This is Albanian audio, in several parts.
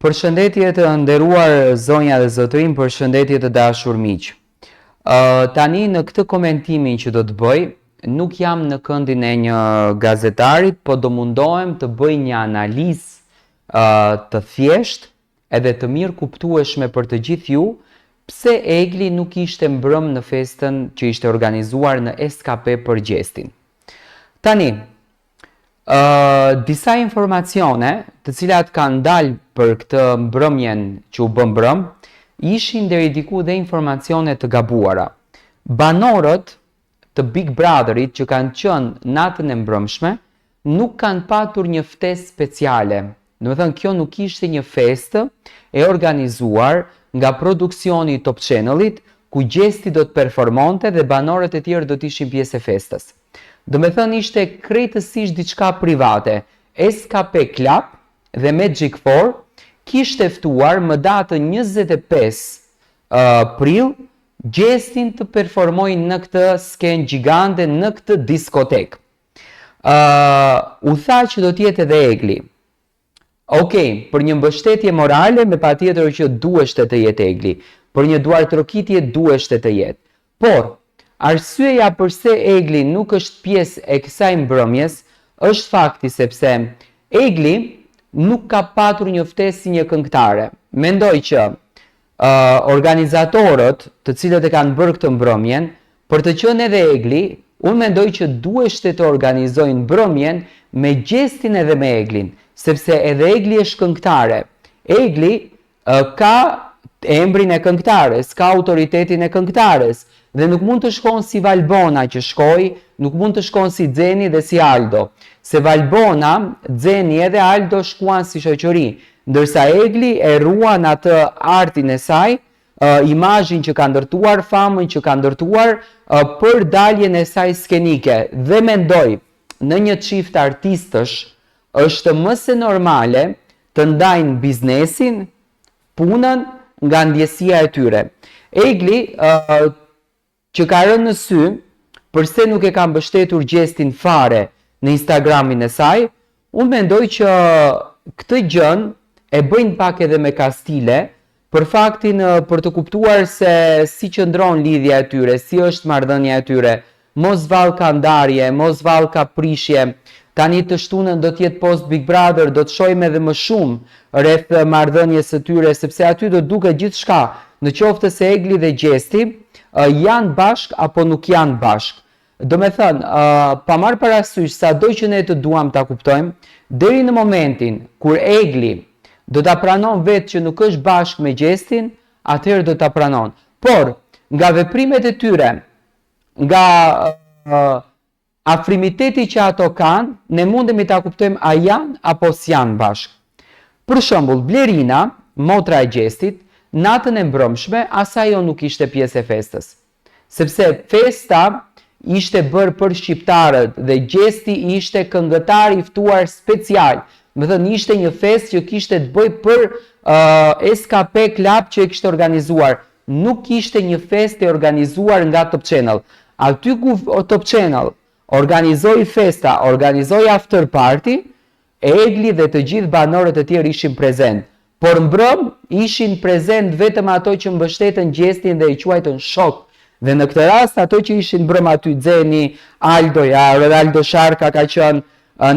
Përshëndetje të nderuar zonja dhe zotërin, përshëndetje të dashur miq. Tani në këtë komentimin që do të bëj, nuk jam në këndin e një gazetarit, po do mundohem të bëj një analizë të thjesht edhe të mirë kuptueshme për të gjithë ju, pse Egli nuk ishte mbrëm në festën që ishte organizuar në SKP për Gjestin. Tani, disa informacione të cilat kanë dalë për këtë mbrëmjen që u bë mbrëm, ishin deri diku dhe informacione të gabuara. Banorët të Big Brotherit që kanë qenë natën e mbrëmshme nuk kanë patur një ftesë speciale. Do të thënë, kjo nuk ishte një festë e organizuar nga produksioni i Top Channelit, ku Gjesti do të performonte dhe banorët e tjerë do të ishin pjesë e festës. Do me thënë, ishte krejtësisht diçka private. SKP Club dhe Magic 4 kishte ftuar më datën 25 prill Gjestin të performojnë në këtë skenë gjigante, në këtë diskotek. U tha që do t'jetë edhe Egli. Okej, për një mbështetje morale, me patjetër që duheshte të jetë Egli. Për një duartrokitje duheshte të jetë. Por, arsyeja përse Egli nuk është pjesë e kësaj mbrëmjes është fakti sepse Egli nuk ka patur një ftesë si një këngëtare. Mendoj që organizatorët të cilët e kanë bërë këtë mbrëmjen, për të qenë edhe Egli, unë mendoj që duheshte të organizojnë mbrëmjen me Gjestin edhe me Eglin, sepse edhe Egli është këngëtare. Egli ka embrin e këngëtares, ka autoritetin e këngëtares, dhe nuk mund të shkon si Valbona që shkoi, nuk mund të shkon si Xeni dhe si Aldo. Se Valbona, Xeni edhe Aldo shkuan si shoqëri, ndërsa Egli e ruan atë artin e saj, imazhin që ka ndërtuar, famën që ka ndërtuar për daljen e saj skenike. Dhe mendoj, në një çift artistësh, është më se normale të ndajnë biznesin, punën nga ndjesia e tyre. Egli, që ka rënë në sy, përse nuk e ka mbështetur Gjestin fare në Instagramin e saj, unë mendoj që këtë gjën e bëjnë pak edhe me kastile, për faktin për të kuptuar se si qëndron lidhja e tyre, si është marrëdhënia e tyre, mos vall ka ndarje, mos vall ka prishje. Tani të shtunën do t'jetë post Big Brother, do të shohim edhe më shumë rreth marrëdhënies së tyre, sepse aty do duket gjithçka, në qoftë se Egli dhe Gjesti janë bashk apo nuk janë bashk. Do me thënë, pa marrë parasysh sado që ne të duam ta kuptojmë, deri në momentin kur Egli do ta pranon vetë që nuk është bashk me Gjestin, atëherë do ta pranon. Por, nga veprimet e tyre, nga afrimiteti që ato kanë, ne mundemi ta kuptojmë a janë apo s'janë bashk. Për shembull, Blerina, motra e Gjestit, natën e mbrëmshme, as ajo nuk ishte pjesë e festës. Sepse festa ishte bërë për shqiptarët dhe Gjesti ishte këngëtar i ftuar special. Me thënë, ishte një festë që kishte të bëj për SKP Club që e kishte organizuar. Nuk ishte një festë e organizuar nga Top Channel. Aty ku Top Channel organizoi festa, organizoi after party, Egli dhe të gjithë banorët e tjerë ishin prezent. Por mbrëm ishin prezent vetëm ato që mbështetën Gjestin dhe i quajtën shok. Dhe në këtë rast ato që ishin mbrëm aty, Xeni, Aldo, Aldo Sharka ka qenë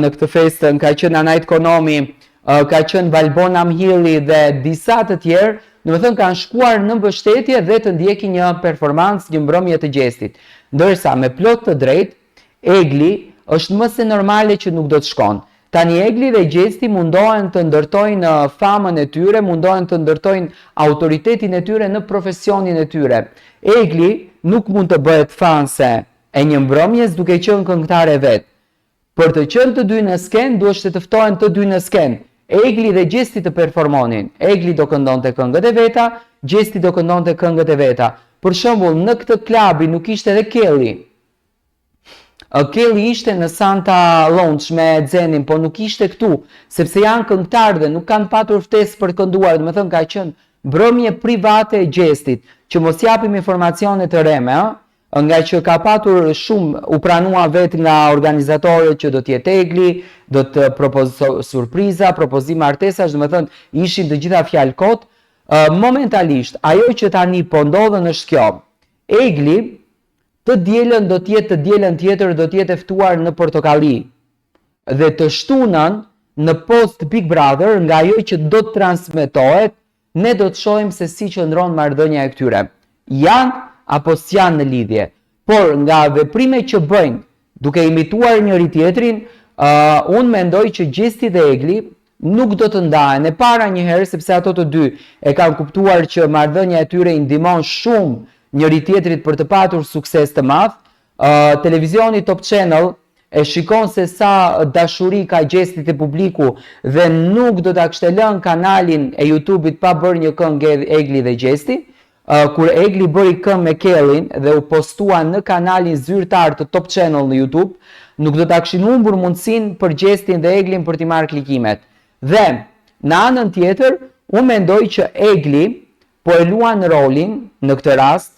në këtë festën, ka qenë Anajt Konomi, ka qenë Valbona Mhilli dhe disa të tjerë, në më thënë kanë shkuar në mbështetje dhe të ndjekin një performancë, një mbrëmje të Gjestit. Ndërsa me plot të drejt, Egli është më se normale që nuk do të shkon. Tani Egli dhe Gjesti mundohen të ndërtojnë famën e tyre, mundohen të ndërtojnë autoritetin e tyre në profesionin e tyre. Egli nuk mund të bëhet fanse e një mbrëmjes duke qenë këngëtar e vet. Për të qenë të dy në skenë, duhet të ftohen të dy në skenë. Egli dhe Gjesti të performonin. Egli do këndonte këngët e veta, Gjesti do këndonte këngët e veta. Për shembull, në këtë klubi nuk ishte edhe Kelly. Kelly ishte në Santa Lounge me Xenin, po nuk ishte këtu, sepse janë këngëtarë dhe nuk kanë patur ftesë për të kënduar, do të thënë ka qenë mbrëmje private e Gjestit, që mos japim informacione të reme, nga që ka patur shumë, u pranua vetë nga organizatorët që do t'jetë Egli, do të surpriza, propozime martesash, do me thënë, ishin të gjitha fjalë kot. Momentalisht, ajo që tani po ndodhen është kjo. Egli, të dielën tjetër do t'jetë e ftuar në Portokalli. Dhe të shtunën në post Big Brother, nga ajo që do të transmetohet, ne do të shohim se si qëndron marrëdhënia e këtyre. Janë apo s'janë në lidhje. Por nga veprime që bëjnë, duke imituar njëri tjetrin, unë mendoj që Gjesti dhe Egli nuk do të ndahen e para njëherë, sepse ato të dy e kanë kuptuar që marrëdhënia e tyre i ndihmon shumë njëri tjetrit për të patur sukses të madh. Televizioni Top Channel e shikon se sa dashuri ka Gjesti te publiku dhe nuk do ta kishte lënë kanalin e YouTube-it pa bërë një këngë Egli dhe Gjesti. Kur Egli bëri këngë me Kellin dhe u postua në kanalin zyrtar të Top Channel në YouTube, nuk do ta kishin humbur mundësinë për Gjestin dhe Eglin për t'i marrë klikimet. Dhe në anën tjetër, unë mendoj që Egli po e luan rolin në këtë rast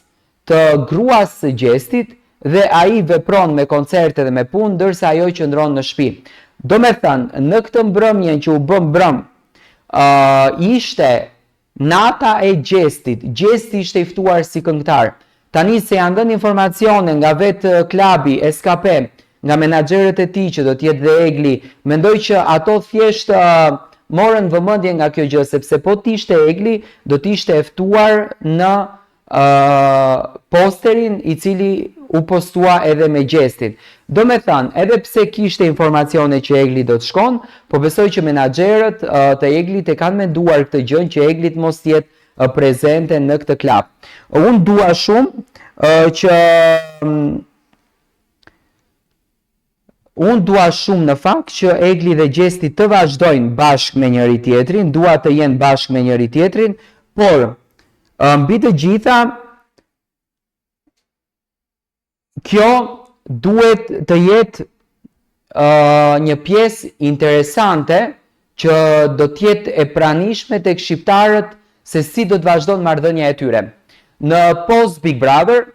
të gruas së Gjestit dhe ai vepron me koncerte dhe me punë, ndërsa ajo qëndron në shtëpi. Do me thënë, në këtë mbrëmje që u bë mbrëm, ishte nata e Gjestit. Gjesti ishte i ftuar si këngëtar. Tani se janë dhënë informacione nga vetë klabi SKP, nga menaxherët e tij që do të jetë dhe Egli, mendoj që ato thjesht morën vëmendje nga kjo gjë, sepse po të ishte Egli, do të ishte e ftuar në posterin i cili u postua edhe me Gjestin. Do me thënë, edhe pse kishte informacione që Egli do të shkon, po besoj që menaxherët të Eglit e kanë menduar këtë gjë që Egli të mos jetë prezente në këtë klub. Unë dua shumë që në fakt që Egli dhe Gjesti të vazhdojnë bashkë me njëri tjetrin, dua të jenë bashkë me njëri tjetrin, por mbi të gjitha, kjo duhet të jetë një pjesë interesante që do të jetë e pranishme tek shqiptarët se si do të vazhdon marrëdhënia e tyre. Në post Big Brother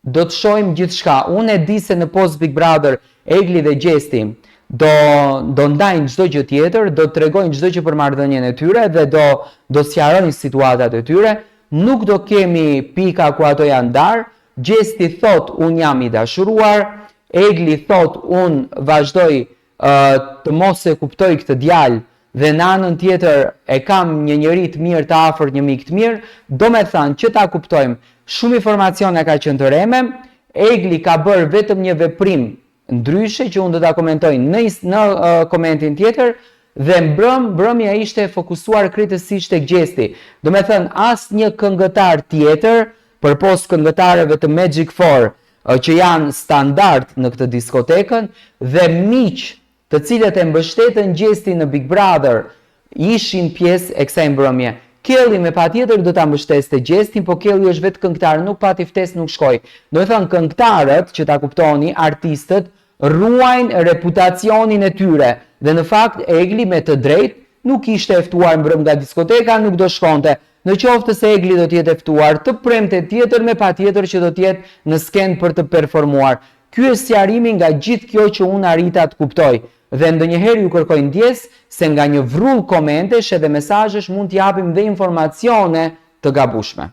do të shohim gjithçka. Unë e di se në post Big Brother Egli dhe Gjesti do ndajnë çdo gjë tjetër, do të tregojnë çdo gjë për marrëdhënien e tyre dhe do sqarojnë situatat e tyre. Nuk do kemi pika ku ato janë ndarë. Gjesti thot unë jam i dashuruar, Egli thot unë vazhdoj të mos e kuptoj këtë djalë dhe në anën tjetër e kam një njeri të mirë të afërt, një mik të mirë. Do me thënë që ta kuptojmë, shumë informacione ka qenë të reme. Egli ka bërë vetëm një veprim ndryshe që unë do ta komentoj në komentin tjetër. Dhe mbrëmja ishte fokusuar krejtësisht tek Gjesti. Do me thënë, as një këngëtar tjetër, përpos këngëtarëve të Magic 4, që janë standard në këtë diskotekën, dhe miq të cilët e mbështetën Gjestin në Big Brother, ishin pjesë e kësaj mbrëmje. Kelli me patjetër do ta mbështeste Gjestin, po Kelli është vetë këngëtar, nuk pati ftesë, nuk shkoi. Do të thënë, këngëtarët, që ta kuptoni, artistët, ruajnë reputacionin e tyre. Dhe në fakt, Egli me të drejtë nuk ishte e ftuar mbrëm nga diskoteka, nuk do shkonte. Në qoftë se Egli do t'jetë e ftuar, të premte tjetër me patjetër që do t'jetë në sken për të performuar. Ky është sqarimi nga gjithë kjo që unë arrita të kuptoj. Dhe ndonjëherë ju kërkoj ndjes se nga një vrull komentesh edhe mesazhesh mund t'japim dhe informacione të gabueshme.